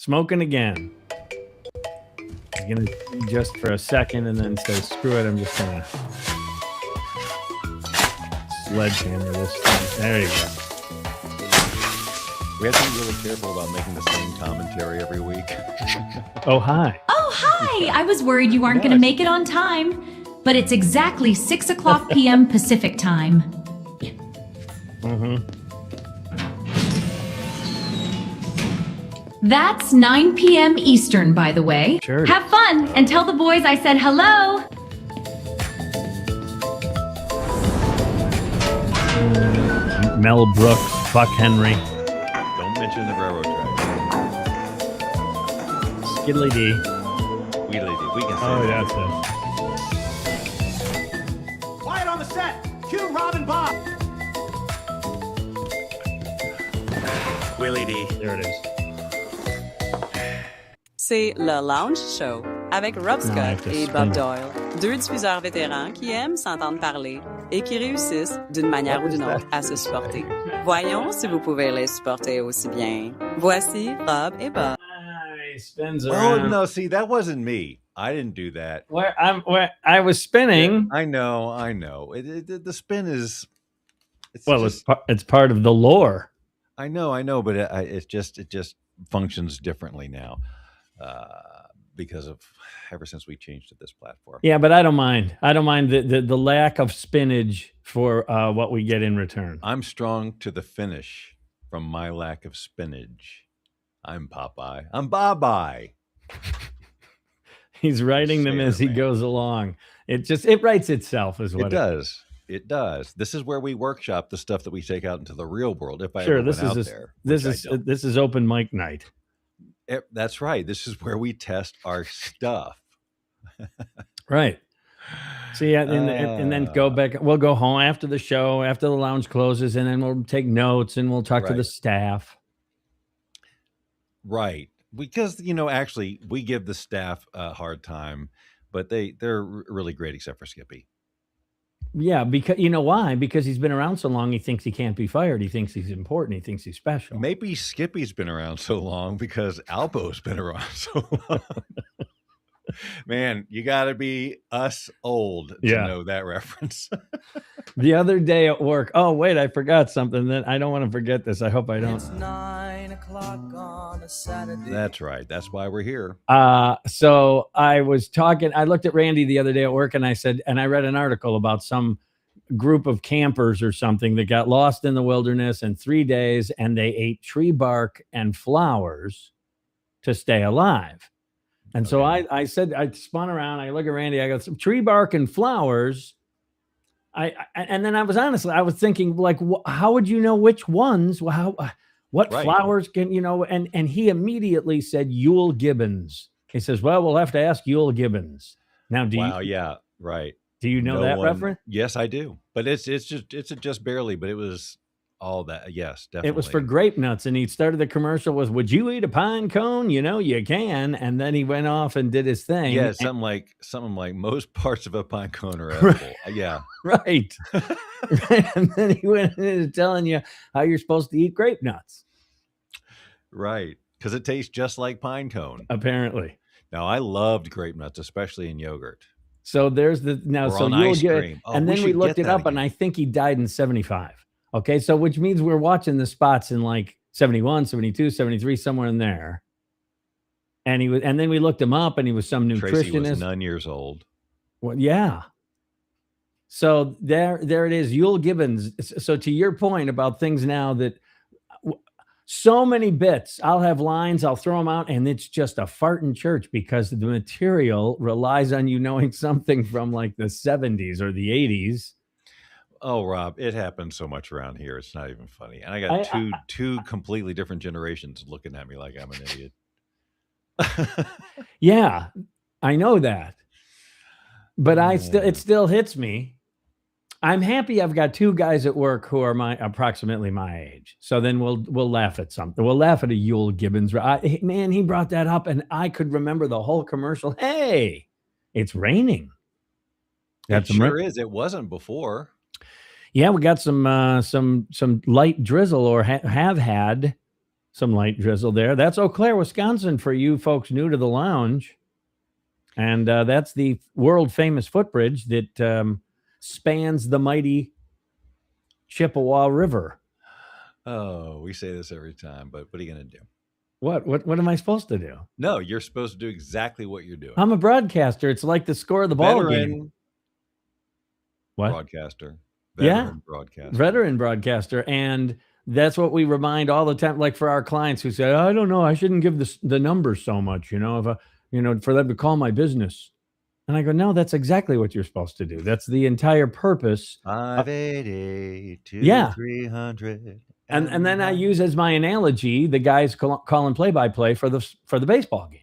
Smoking again. I'm going to just for a second and then say, screw it. I'm just going to sledgehammer this thing. There you go. We have to be really careful about making the same commentary every week. Oh, hi. Oh, hi. I was worried you aren't going to make it on time, but it's exactly 6 o'clock p.m. Pacific time. Mm-hmm. That's 9 p.m. Eastern, by the way. Sure. Have fun and tell the boys I said hello. Mel Brooks, Buck Henry. Don't mention the railroad track. Skiddly D. Wheedly dee. We can say Oh, that. that's it. Quiet on the set! Cue Rob and Bob! Wheelie dee. There it is. C'est le Lounge Show avec Rob Scott et Bob Doyle, deux diffuseurs vétérans qui aiment s'entendre parler et qui réussissent d'une manière ou d'une autre à se supporter. Voyons si vous pouvez les supporter aussi bien. Voici Rob et Bob. He spins Oh, around. no, see, that wasn't me. I didn't do that. Where I was spinning. I know. The spin is... It's part of the lore. I know, but it just functions differently now. Because of ever since we changed to this platform. Yeah, but I don't mind. I don't mind the lack of spinach for what we get in return. I'm strong to the finish from my lack of spinach. I'm Popeye. I'm Bye-bye. He's writing them as he goes along. It writes itself as what it does. It does. This is where we workshop the stuff that we take out into the real world. If I ever went out there, this is open mic night. That's right. This is where we test our stuff. Right. So yeah, and then go back. We'll go home after the show, after the lounge closes, and then we'll take notes and we'll talk to the staff. Right. Because, actually, we give the staff a hard time, but they're really great except for Skippy. Yeah, because you know why? Because he's been around so long, he thinks he can't be fired. He thinks he's important. He thinks he's special. Maybe Skippy's been around so long because Albo's been around so long. Man, you got to be us old to know that reference. The other day at work. Oh, wait, I forgot something. That I don't want to forget this. I hope I don't. It's 9 o'clock on a Saturday. That's right. That's why we're here. So I was talking. I looked at Randy the other day at work, and I said, and I read an article about some group of campers or something that got lost in the wilderness in 3 days, and they ate tree bark and flowers to stay alive. And so I said, I spun around, I look at Randy, I got some tree bark and flowers. And then I was thinking, like, how would you know which ones? What flowers can, and he immediately said Yule Gibbons. He says, well, we'll have to ask Yule Gibbons. Now, yeah, right. Do you know that reference? Yes, I do. But it's just barely, but it was all that. Yes, definitely. It was for grape nuts, and he started the commercial with, would you eat a pine cone? You can. And then he went off and did his thing. Yeah, something like most parts of a pine cone are edible. Yeah. Right. And then he went into telling you how you're supposed to eat grape nuts. Right. Because it tastes just like pine cone. Apparently. Now, I loved grape nuts, especially in yogurt. So there's ice cream. And then we looked it up, and I think he died in 1975. Okay, so which means we're watching the spots in like 1971, 1972, 1973, somewhere in there. And then we looked him up, and he was some nutritionist. Tracy was 9 years old. Well, yeah. So there it is, Yule Gibbons. So to your point about things now that so many bits, I'll have lines, I'll throw them out, and it's just a fart in church because the material relies on you knowing something from like the 70s or the 80s. Oh, Rob, it happens so much around here. It's not even funny. And I got two completely different generations looking at me like I'm an idiot. Yeah, I know that. But it still hits me. I'm happy I've got two guys at work who are approximately my age. So then we'll laugh at something. We'll laugh at a Yule Gibbons. Man, he brought that up, and I could remember the whole commercial. Hey, it's raining. It sure is. It wasn't before. Yeah, we got some light drizzle, or have had. Some light drizzle there. That's Eau Claire, Wisconsin for you folks new to the lounge. And that's the world famous footbridge that spans the mighty Chippewa River. Oh, we say this every time, but what are you going to do? What am I supposed to do? No, you're supposed to do exactly what you're doing. I'm a broadcaster. It's like the score of the ball game. What? Broadcaster. Veteran broadcaster. And that's what we remind all the time, like for our clients who say, I don't know, I shouldn't give the numbers so much, for them to call my business. And I go, no, that's exactly what you're supposed to do. That's the entire purpose. 580 300. And then I use as my analogy the guys calling play-by-play for the baseball game.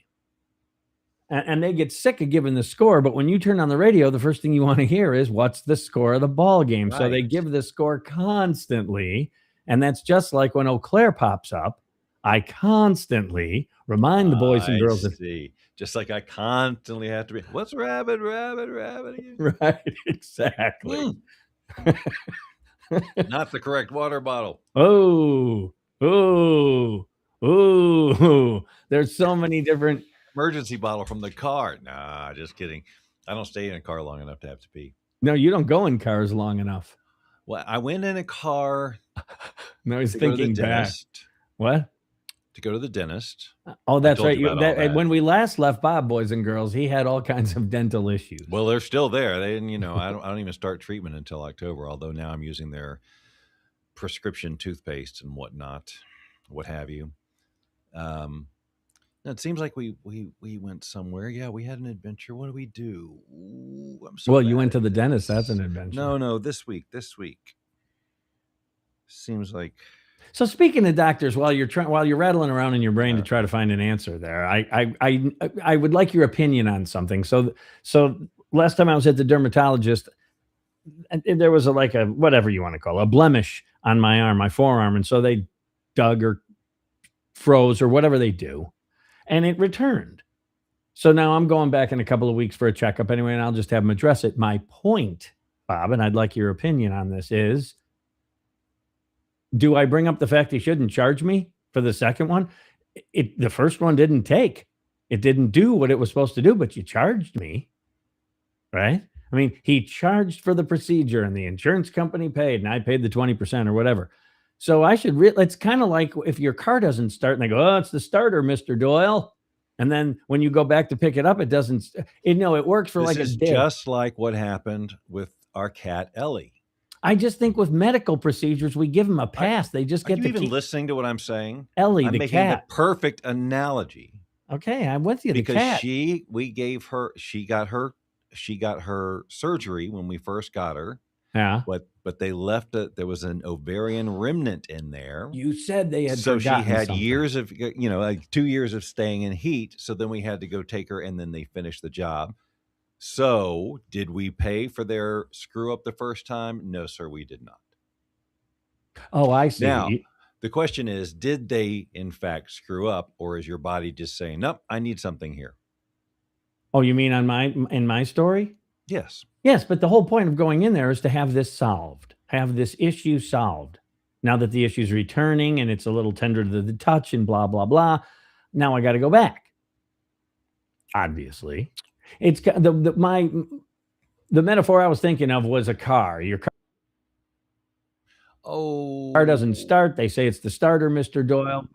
And they get sick of giving the score, but when you turn on the radio, the first thing you want to hear is what's the score of the ball game. Right. So they give the score constantly, and that's just like when Eau Claire pops up. I constantly remind the boys and girls. Just like I constantly have to be, what's rabbit again? Right, exactly. Not the correct water bottle. Oh. There's so many different. Emergency bottle from the car. Nah, just kidding. I don't stay in a car long enough to have to pee. No, you don't go in cars long enough. Well, I went in a car. No, he's thinking back. What? To go to the dentist. Oh, that's right. When we last left Bob, boys and girls, he had all kinds of dental issues. Well, they're still there. They didn't, I don't even start treatment until October, although now I'm using their prescription toothpaste and whatnot, what have you. It seems like we went somewhere. Yeah, we had an adventure. What do we do? Ooh, I'm so you went to the dentist. That's an adventure. No, this week. Seems like. So speaking of doctors, while you're rattling around in your brain to try to find an answer there, I would like your opinion on something. So last time I was at the dermatologist, there was a whatever you want to call it, a blemish on my arm, my forearm, and so they dug or froze or whatever they do, and it returned. So now I'm going back in a couple of weeks for a checkup anyway, and I'll just have them address it. My point, Bob, and I'd like your opinion on this is, do I bring up the fact he shouldn't charge me for the second one? The first one didn't take. It didn't do what it was supposed to do, but you charged me, right? I mean, he charged for the procedure and the insurance company paid and I paid the 20% or whatever. So I should, it's kind of like if your car doesn't start and they go, oh, it's the starter, Mr. Doyle. And then when you go back to pick it up, it doesn't, it works for like a day. This is just like what happened with our cat, Ellie. I just think with medical procedures, we give them a pass. They just get to keep listening to what I'm saying. Ellie, I'm the making cat. The perfect analogy. Okay, I'm with you. Because the cat. she got her surgery when we first got her. Yeah. But they left there was an ovarian remnant in there. You said they had. So she had years of, 2 years of staying in heat. So then we had to go take her, and then they finished the job. So, did we pay for their screw up the first time? No, sir, we did not. Oh, I see. Now, the question is, did they in fact screw up, or is your body just saying, nope, I need something here? Oh, you mean in my story? Yes. Yes, but the whole point of going in there is to have this solved, have this issue solved. Now that the issue's returning and it's a little tender to the touch and blah, blah, blah, now I got to go back. Obviously. It's the metaphor I was thinking of was a car. Your car doesn't start. They say it's the starter, Mr. Doyle.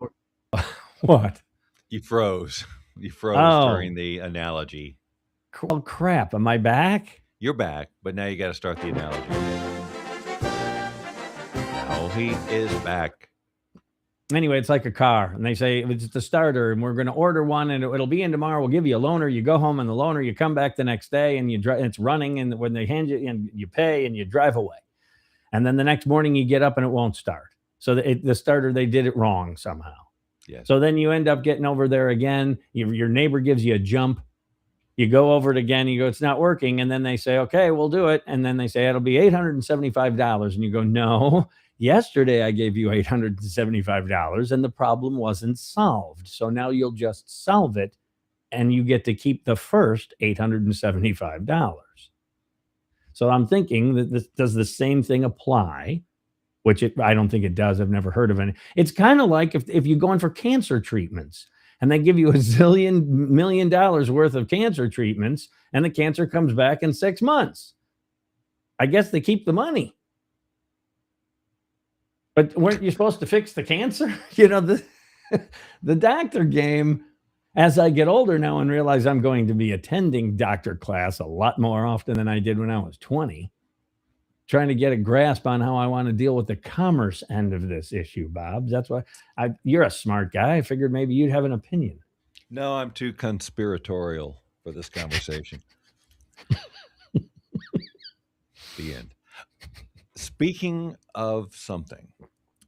What? You froze. You froze during the analogy. Well, crap. Am I back? You're back, but now you got to start the analogy. Now he is back. Anyway, it's like a car, and they say it's the starter, and we're going to order one, and it'll be in tomorrow. We'll give you a loaner. You go home, and the loaner, you come back the next day, and it's running, and when they hand you, and you pay, and you drive away. And then the next morning, you get up, and it won't start. So the starter, they did it wrong somehow. Yes. So then you end up getting over there again. Your neighbor gives you a jump. You go over it again. You go, it's not working. And then they say, okay, we'll do it. And then they say, it'll be $875. And you go, no. Yesterday, I gave you $875 and the problem wasn't solved. So now you'll just solve it and you get to keep the first $875. So I'm thinking that does the same thing apply which I don't think it does. I've never heard of any. It's kind of like if you go in for cancer treatments and they give you $1 million worth of cancer treatments and the cancer comes back in 6 months. I guess they keep the money. But weren't you supposed to fix the cancer? The doctor game, as I get older now and realize I'm going to be attending doctor class a lot more often than I did when I was 20, trying to get a grasp on how I want to deal with the commerce end of this issue, Bob. That's why you're a smart guy. I figured maybe you'd have an opinion. No, I'm too conspiratorial for this conversation. The end. Speaking of something.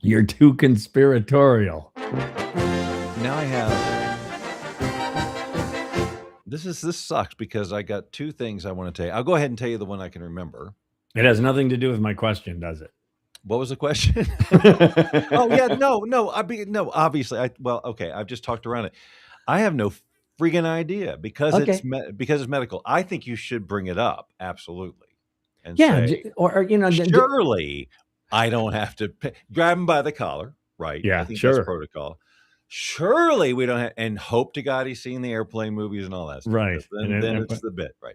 You're too conspiratorial. Now I have... This sucks because I got two things I want to tell you. I'll go ahead and tell you the one I can remember. It has nothing to do with my question, does it? What was the question? Oh, yeah, no. Obviously. Okay, I've just talked around it. I have no freaking idea because it's medical. I think you should bring it up. Absolutely. And say, surely I don't have to grab him by the collar, right? Yeah, I think sure. that's protocol. Surely we don't have, and hope to God he's seen the airplane movies and all that stuff. Right. Then it's the bit, right?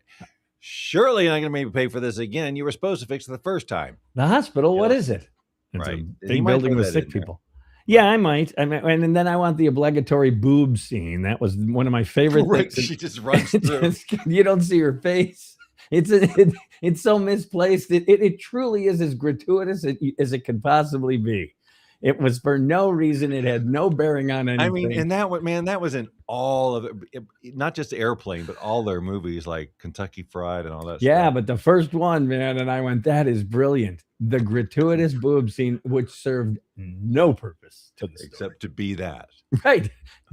Surely you're not going to maybe pay for this again. You were supposed to fix it the first time. The hospital, what is it? It's right. a big building with sick people. Yeah, I might. And then I want the obligatory boob scene. That was one of my favorite things. She just runs through. You don't see her face. It's so misplaced. It truly is as gratuitous as it could possibly be. It was for no reason. It had no bearing on anything. I mean, and that was in all of it, not just Airplane, but all their movies like Kentucky Fried and all that stuff. Yeah, but the first one, man, and I went, that is brilliant. The gratuitous boob scene, which served no purpose to the story. Except to be that. Right.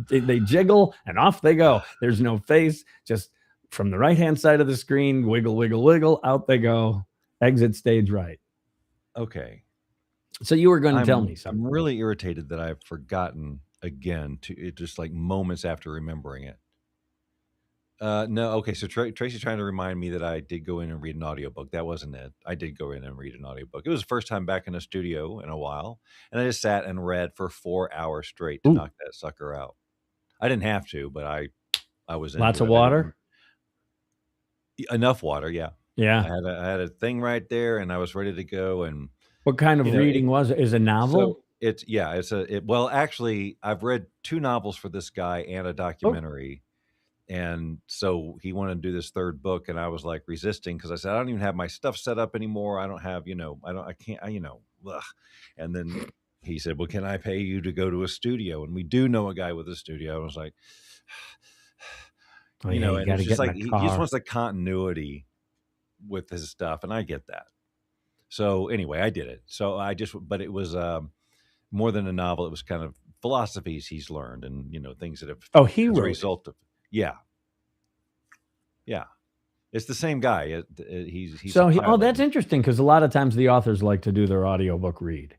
They jiggle and off they go. There's no face, just from the right-hand side of the screen, wiggle, wiggle, wiggle, out they go. Exit stage right. Okay. So you were going to tell me something. I'm really irritated that I've forgotten again just like moments after remembering it. No, okay. So Tracy's trying to remind me that I did go in and read an audiobook. That wasn't it. I did go in and read an audiobook. It was the first time back in a studio in a while. And I just sat and read for 4 hours straight to knock that sucker out. I didn't have to, but I was in. Lots of water? Enough water, yeah. Yeah. I had a thing right there and I was ready to go. And what kind of reading was it? Is it a novel? So actually, I've read 2 novels for this guy and a documentary. And so he wanted to do this third book, and I was like resisting because I said, I don't even have my stuff set up anymore. I don't have, ugh. And then he said, well, can I pay you to go to a studio? And we do know a guy with a studio. I was like, and it's just like, he just wants the continuity with his stuff. And I get that. So anyway, I did it. So but it was more than a novel. It was kind of philosophies he's learned and, things that have as a result of. Yeah. It's the same guy. He's that's interesting because a lot of times the authors like to do their audiobook read.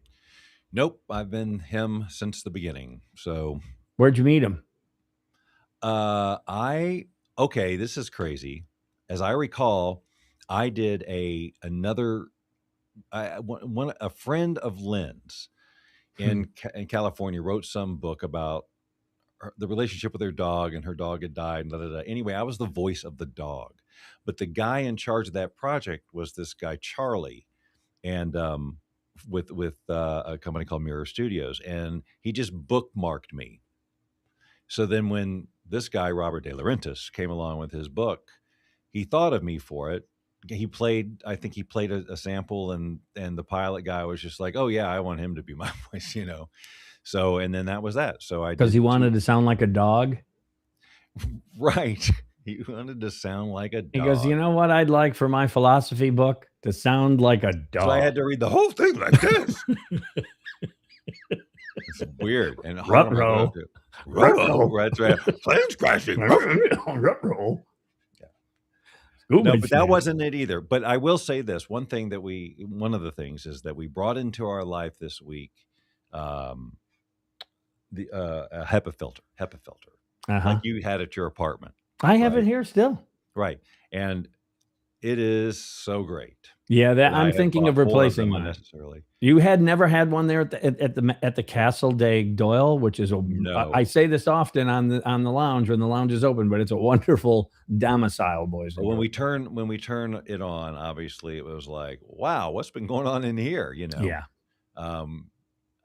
Nope. I've been him since the beginning. So where'd you meet him? This is crazy. As I recall, I did a friend of Lynn's in California wrote some book about the relationship with her dog, and her dog had died. And Anyway, I was the voice of the dog, but the guy in charge of that project was this guy Charlie, and with a company called Mirror Studios, and he just bookmarked me. So then when this guy Robert De Laurentiis came along with his book, he thought of me for it. I think he played a sample, and the pilot guy was just like, oh yeah, I want him to be my voice, So, and then that was that. So because he wanted to sound like a dog. Right. He wanted to sound like a dog. He goes, you know what I'd like for my philosophy book? To sound like a dog. So I had to read the whole thing like this. It's weird. And Ruh-roh. That's right. Planes crashing. Ruh-roh. No, but that wasn't it either. But I will say this. One of the things is that we brought into our life this week a HEPA filter. Like you had at your apartment. I have it here still. Right. And it is so great. Yeah, that And I I'm have thinking bought of 4 replacing them mine. unnecessarily. You had never had one there at the Castle de Doyle, which is No. I say this often on the lounge when the lounge is open, but it's a wonderful domicile, boys But and when girls. we turn it on, obviously it was like, wow, what's been going on in here? Yeah. Um,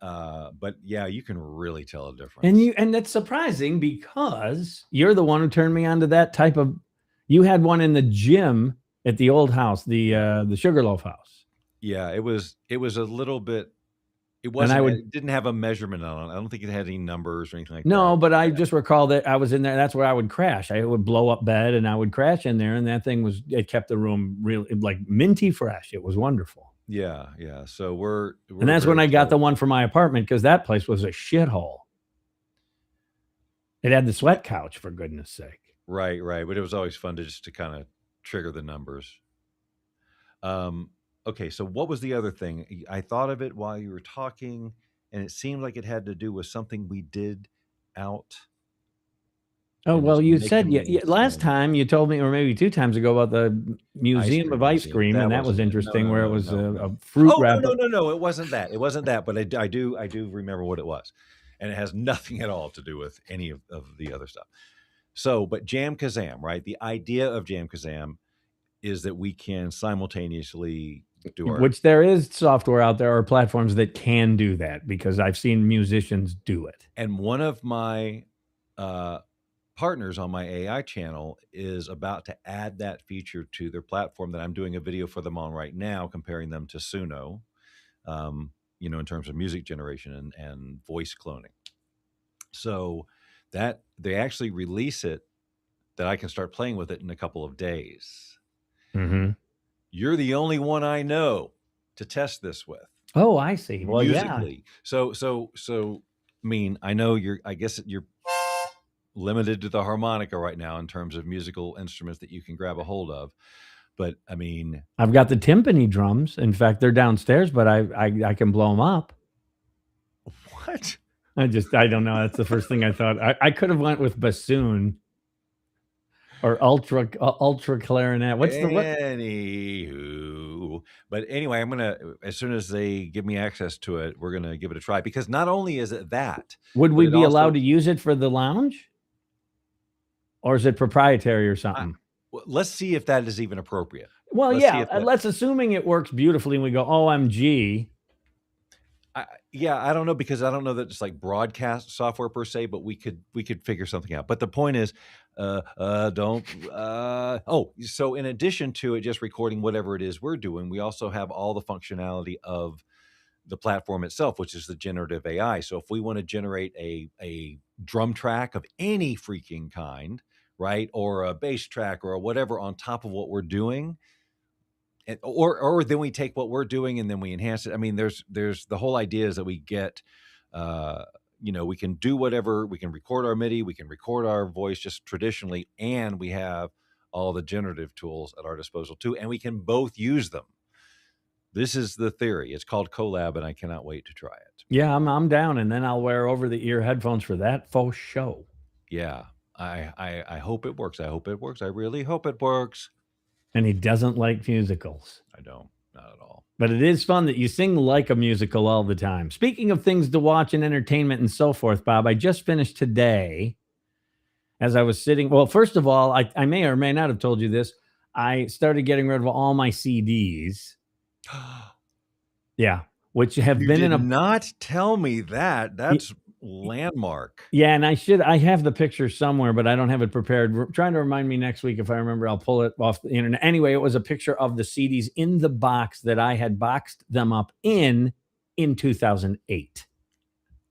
but yeah, you can really tell a And difference. that's surprising because you're the one who turned me on to that type of. You had one in the gym at the old house, the Sugarloaf house. Yeah, it was a little bit. It And I wasn't. would It didn't have a measurement on it. I don't think it had any numbers or anything like no, that. but I just recall that I was in there. That's where I would crash. I would blow up bed and I would crash in there, and that thing it kept the room really like minty fresh. It was wonderful. Yeah, yeah. So we're And that's when very I got the excited. one for my apartment because that place was a shithole. It had the sweat couch, for goodness sake. Right, right. But it was always fun to just to kind of trigger the numbers. Okay, so what was the other thing? I thought of it while you were talking, and it seemed like it had to do with something we did out. Oh, And well, it's you said making me last think. time you told me, or maybe 2 times ago, about the Museum of Ice Museum. Cream, and that was wasn't it. interesting, No, where it no, was no, a no. fruit Oh, wrapper. no. It wasn't that. It wasn't that. But I do remember what it was, and it has nothing at all to do with any of the other stuff. So, but Jam Kazam, right? The idea of Jam Kazam is that we can simultaneously do our. Which there is software out there or platforms that can do that because I've seen musicians do it. And one of my partners on my AI channel is about to add that feature to their platform that I'm doing a video for them on right now, comparing them to Suno, in terms of music generation and voice cloning. So that they actually release it, that I can start playing with it in a couple of days. Mm-hmm. You're the only one I know to test this with. Oh, I see. Well, musically. Yeah. So I mean, I guess you're limited to the harmonica right now in terms of musical instruments that you can grab a hold of. But I mean, I've got the timpani drums. In fact, they're downstairs, but I can blow them up. What? I don't know. That's the first thing I thought. I could have went with bassoon or ultra clarinet. What's the what? Anywho, but anyway, I'm gonna, as soon as they give me access to it, we're gonna give it a try, because not only is it that, would we be allowed to use it for the lounge, or is it proprietary or something? Let's see if that is even appropriate. Well, let's assuming it works beautifully and we go, OMG. I don't know, because I don't know that it's like broadcast software per se, but we could figure something out. But the point is, so in addition to it just recording whatever it is we're doing, we also have all the functionality of the platform itself, which is the generative AI. So if we want to generate a drum track of any freaking kind, right, or a bass track or whatever on top of what we're doing, or then we take what we're doing and then we enhance it. I mean, there's the whole idea is that we get, we can do whatever, we can record our MIDI, we can record our voice just traditionally, and we have all the generative tools at our disposal too, and we can both use them. This is the theory. It's called Collab, and I cannot wait to try it. Yeah, I'm down, and then I'll wear over the ear headphones for that faux show. Yeah, I hope it works. I hope it works. I really hope it works. And he doesn't like musicals. I don't, not at all. But it is fun that you sing like a musical all the time. Speaking of things to watch and entertainment and so forth, Bob, I just finished today as I was sitting. Well, first of all, I may or may not have told you this. I started getting rid of all my CDs. Yeah, which have You been did in a. Not tell me that. That's landmark. Yeah, and I have the picture somewhere, but I don't have it prepared. Trying to remind me next week. If I remember, I'll pull it off the internet. Anyway, it was a picture of the CDs in the box that I had boxed them up in 2008.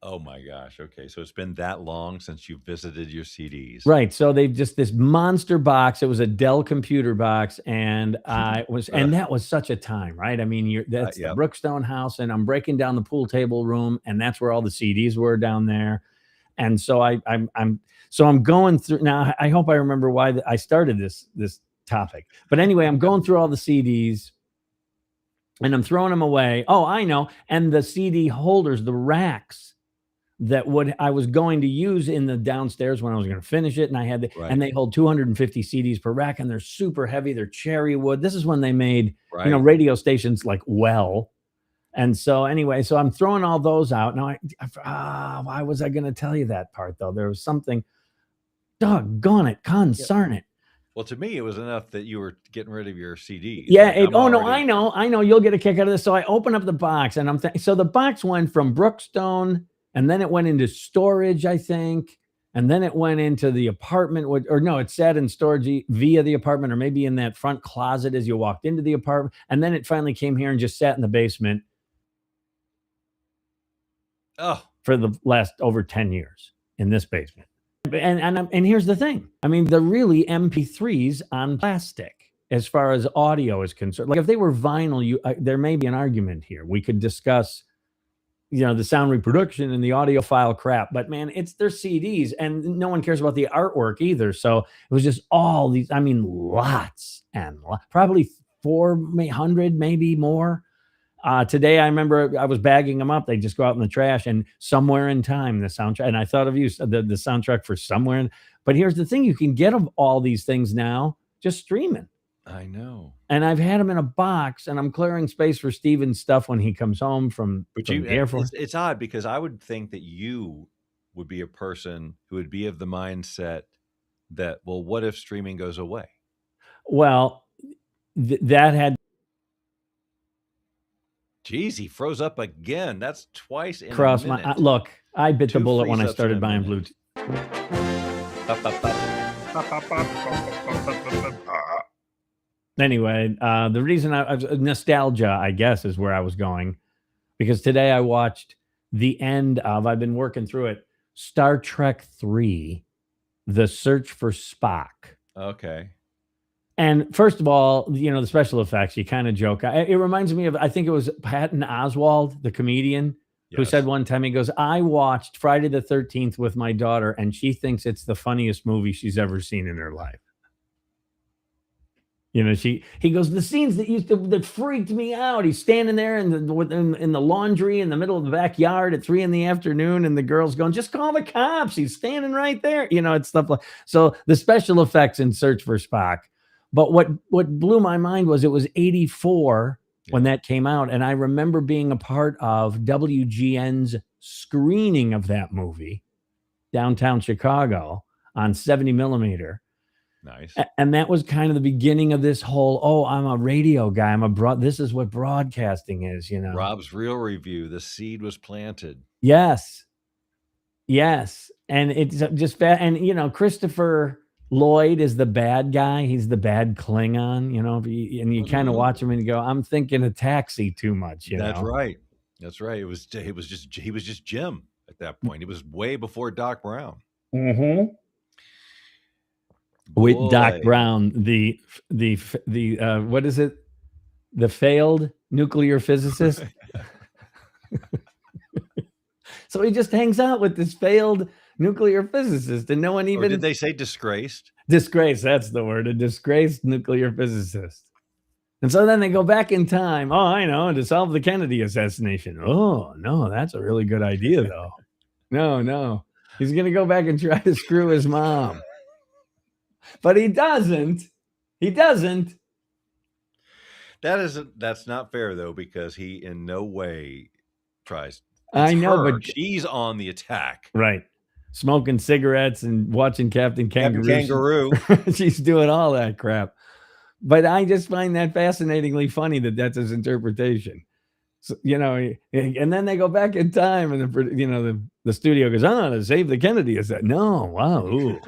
Oh my gosh. Okay. So it's been that long since you visited your CDs. Right. So they've just this monster box. It was a Dell computer box. And and that was such a time, right? I mean, that's the Brookstone house, and I'm breaking down the pool table room, and that's where all the CDs were down there. And so I'm going through now. I hope I remember why I started this topic, but anyway, I'm going through all the CDs and I'm throwing them away. Oh, I know. And the CD holders, the racks that I was going to use in the downstairs when I was going to finish it. And I had Right. and they hold 250 CDs per rack, and they're super heavy. They're cherry wood. This is when they made, Right. radio stations like Well. And so anyway, so I'm throwing all those out. Now, why was I going to tell you that part though? There was something, doggone it, concern it. Well, to me, it was enough that you were getting rid of your CDs. Yeah. I know. You'll get a kick out of this. So I open up the box, and so the box went from Brookstone, and then it went into storage, I think. And then it went into the apartment, it sat in storage via the apartment, or maybe in that front closet as you walked into the apartment. And then it finally came here and just sat in the basement. For the last over 10 years in this basement. And here's the thing. I mean, they're really MP3s on plastic as far as audio is concerned. Like if they were vinyl, there may be an argument here. We could discuss, the sound reproduction and the audiophile crap, but man, they're CDs, and no one cares about the artwork either. So it was just all these, lots and probably 400, maybe more. Today, I remember I was bagging them up. They just go out in the trash, and Somewhere in Time, the soundtrack. And I thought of you, the soundtrack for Somewhere. But here's the thing. You can get all these things now just streaming. I know. And I've had them in a box, and I'm clearing space for Steven's stuff when he comes home from the Air Force. It's odd because I would think that you would be a person who would be of the mindset that, well, what if streaming goes away? Well, that had... Geez, he froze up again. That's twice in cross a minute. my look. I bit the bullet when I started buying Bluetooth. Anyway, the reason I was nostalgia, I guess, is where I was going, because today I watched the end of, I've been working through it, Star Trek 3, The Search for Spock. Okay. And first of all, the special effects, you kind of joke. It reminds me of, I think it was Patton Oswalt, the comedian, who said one time, he goes, I watched Friday the 13th with my daughter, and she thinks it's the funniest movie she's ever seen in her life. He goes, the scenes that freaked me out. He's standing there in the laundry in the middle of the backyard at 3 p.m, and the girl's going, just call the cops. He's standing right there. It's stuff like, so the special effects in Search for Spock. But what blew my mind was it was 1984 when that came out. And I remember being a part of WGN's screening of that movie downtown Chicago on 70mm. Nice. And that was kind of the beginning of this whole, I'm a radio guy. this is what broadcasting is, Rob's real review. The seed was planted. Yes. And it's just bad. And, Christopher Lloyd is the bad guy. He's the bad Klingon, and you kind of watch him and you go, I'm thinking of Taxi too much. That's right. He was just Jim at that point. He was way before Doc Brown. Mm-hmm. With Doc Brown, the what is it? The failed nuclear physicist. So he just hangs out with this failed nuclear physicist, and no one even... did they say disgraced? Disgraced, that's the word. A disgraced nuclear physicist. And so then they go back in time. Oh, I know, to solve the Kennedy assassination. Oh, no, that's a really good idea, though. No. He's going to go back and try to screw his mom. But he doesn't. That's not fair, though, because he in no way tries... I know, but she's on the attack. Right. Smoking cigarettes and watching Captain Kangaroo. She's doing all that crap. But I just find that fascinatingly funny that's his interpretation. So, and then they go back in time, and the studio goes, to save the Kennedy. Is that? No, wow. Ooh.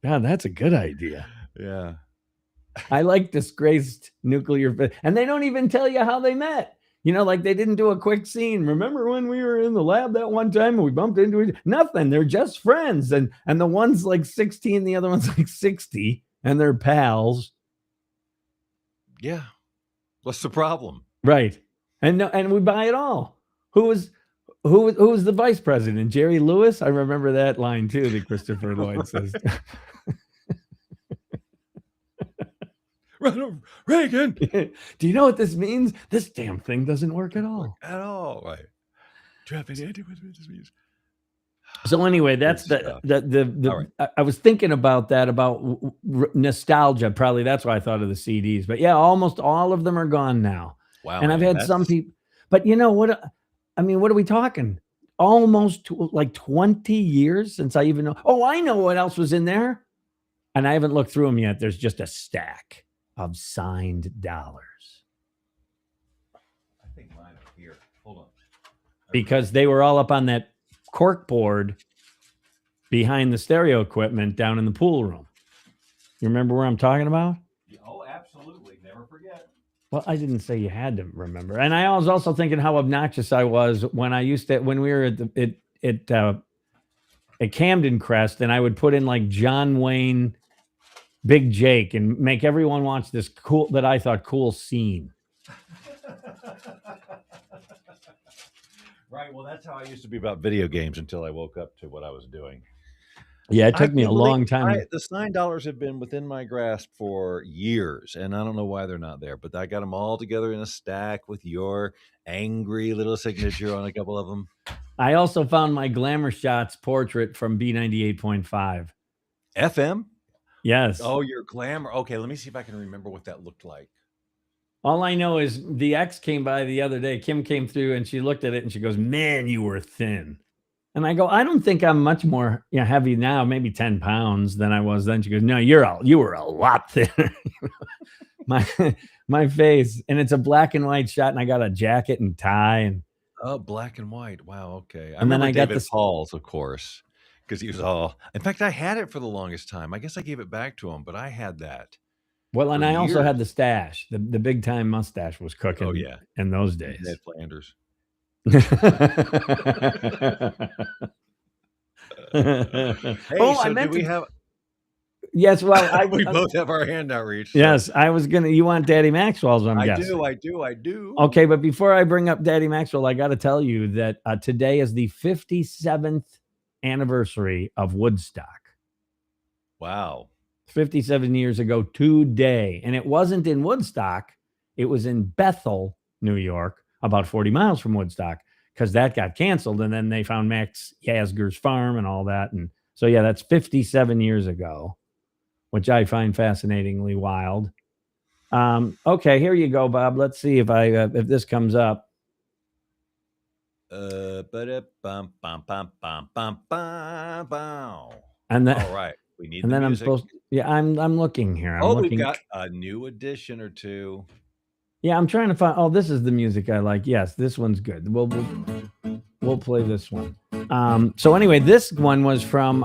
God, that's a good idea. Yeah. I like disgraced nuclear, and they don't even tell you how they met. Like they didn't do a quick scene. Remember when we were in the lab that one time and we bumped into each other? Nothing. They're just friends. And the one's like 16, the other one's like 60, and they're pals. Yeah. What's the problem? Right. And we buy it all. Who was the vice president? Jerry Lewis? I remember that line too that Christopher Lloyd says. Ronald Reagan. Do you know what this means? This damn thing doesn't work at all. Right. Do you have any idea what this means? So anyway, that's Good the All right. I was thinking about that, about nostalgia. Probably that's why I thought of the CDs. But yeah, almost all of them are gone now. Wow, And I've man, had some people, but you know what? I mean, what are we talking? Almost like 20 years since I even know. Oh, I know what else was in there. And I haven't looked through them yet. There's just a stack of signed dollars. I think mine are here. Hold on. Because they were all up on that cork board behind the stereo equipment down in the pool room. You remember where I'm talking about? Oh, absolutely. Never forget. Well, I didn't say you had to remember. And I was also thinking how obnoxious I was when we were at Camden Crest, and I would put in like John Wayne, Big Jake, and make everyone watch this I thought cool scene. Right. Well, that's how I used to be about video games until I woke up to what I was doing. Yeah, it took me a long time. The signed dollars have been within my grasp for years, and I don't know why they're not there, but I got them all together in a stack with your angry little signature on a couple of them. I also found my Glamour Shots portrait from B98.5. FM? Yes. Oh, your Glamour. Okay, let me see if I can remember what that looked like. All I know is the ex came by the other day. Kim came through and she looked at it and she goes, "Man, you were thin." And I go, "I don't think I'm much more heavy now, maybe 10 pounds than I was then." She goes, "No, you were a lot thinner." my face. And it's a black and white shot, and I got a jacket and tie. And oh, black and white. Wow, okay. And then I got David Paul's, of course, because he was all. In fact, I had it for the longest time. I guess I gave it back to him, but I had that. Well, and I also had the stash. The big time mustache was cooking. Oh, yeah. In those days. Ned Flanders. Hey, so do we have? Yes, well, we both have our hand outreach. So. Yes, I was gonna. You want Daddy Maxwell's? I guessing. I do. Okay, but before I bring up Daddy Maxwell, I got to tell you that today is the 57th anniversary of Woodstock. Wow. 57 years ago today. And it wasn't in Woodstock. It was in Bethel, New York, about 40 miles from Woodstock, because that got canceled. And then they found Max Yasgur's farm and all that. And so, yeah, that's 57 years ago, which I find fascinatingly wild. Okay, here you go, Bob. Let's see if this comes up. And then, all right. We need. And then music. I'm supposed. Yeah, I'm looking here. We've got a new edition or two. Yeah, I'm trying to find. Oh, this is the music I like. Yes, this one's good. We'll play this one. So anyway, this one was from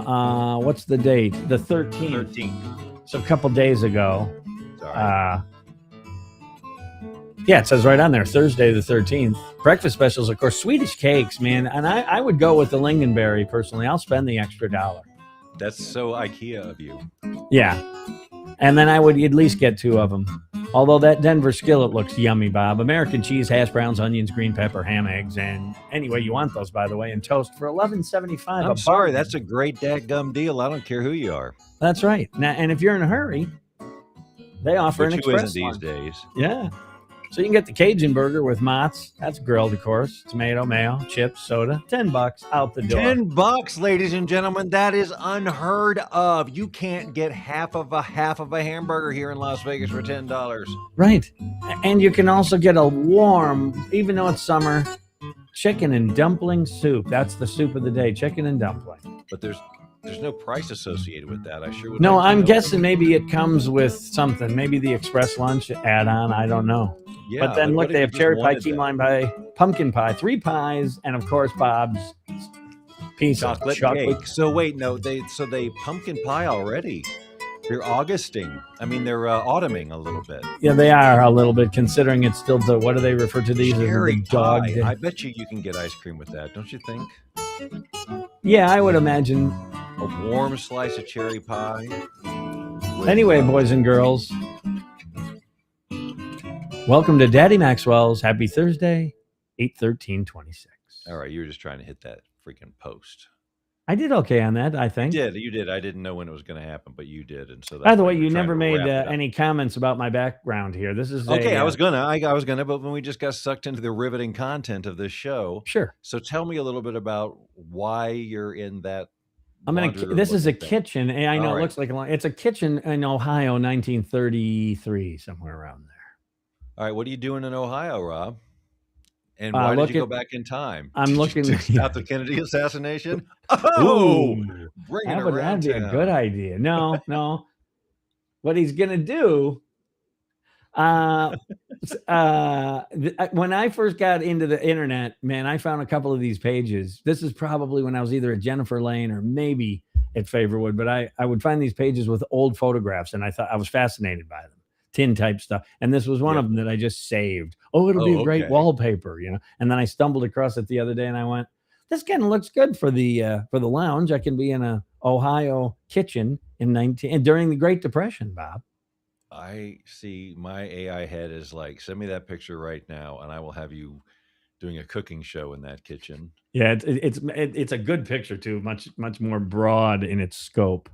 what's the date? The 13th. So a couple days ago. Sorry. Yeah, it says right on there, Thursday the 13th. Breakfast specials, of course, Swedish cakes, man. And I would go with the lingonberry personally. I'll spend the extra $1. That's so IKEA of you. Yeah. And then I would at least get 2 of them. Although that Denver skillet looks yummy, Bob. American cheese, hash browns, onions, green pepper, ham, eggs, and any way you want those, by the way, and toast for $11.75. I'm sorry, that's a great dadgum deal. I don't care who you are. That's right. Now, and if you're in a hurry, they offer an express these days. Yeah. So you can get the Cajun burger with mozz. That's grilled, of course. Tomato, mayo, chips, soda. $10 out the door. $10, ladies and gentlemen. That is unheard of. You can't get half of a hamburger here in Las Vegas for $10. Right. And you can also get a warm, even though it's summer, chicken and dumpling soup. That's the soup of the day, chicken and dumpling. But there's no price associated with that. I sure would. No, I'm guessing maybe it comes with something. Maybe the express lunch add-on. I don't know. Yeah, but then look, they have cherry pie, key lime pie, pumpkin pie, 3 pies, and of course Bob's piece of chocolate cake. So wait, no, they pumpkin pie already. They're Augusting. I mean, they're autumning a little bit. Yeah, they are a little bit, considering it's still what do they refer to these cherry as? The dog pie. I bet you can get ice cream with that, don't you think? Yeah, I would imagine. A warm slice of cherry pie. Anyway, boys and girls, welcome to Daddy Maxwell's Happy Thursday, 8/13/26. All right, you were just trying to hit that freaking post. I did okay on that, I think. You did. I didn't know when it was going to happen, but you did, and so that's By the why way, you were you trying never to made wrap it up. any comments about my background here. This is Okay, a, I was gonna, but when we just got sucked into the riveting content of this show, sure. so tell me a little bit about why you're in that. This is a thing. kitchen, and I know All it right. looks like it's a kitchen in Ohio, 1933, somewhere around there. All right, what are you doing in Ohio, Rob? And why did you go back in time? I'm looking to stop the Kennedy assassination. Ooh, bring it around. That'd be a good idea. No. What he's gonna do? When I first got into the internet, man, I found a couple of these pages. This is probably when I was either at Jennifer Lane or maybe at Favorwood, but I would find these pages with old photographs, and I thought I was fascinated by them. Tin type stuff, and this was one of them that I just saved. It'll be a great wallpaper, and then I stumbled across it the other day, and I went, this kind of looks good for the lounge. I can be in a Ohio kitchen during the Great Depression, Bob. I see. My AI head is like, send me that picture right now, and I will have you doing a cooking show in that kitchen. Yeah, it's a good picture too, much more broad in its scope.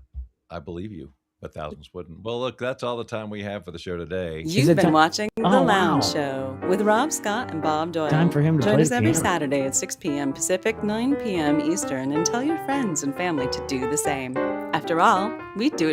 I believe you, but thousands wouldn't. Well, look, that's all the time we have for the show today. You've been watching The Lounge Show with Rob Scott and Bob Doyle. Time for him to Join play us every piano. Saturday at 6 p.m. Pacific, 9 p.m. Eastern, and tell your friends and family to do the same. After all, we do it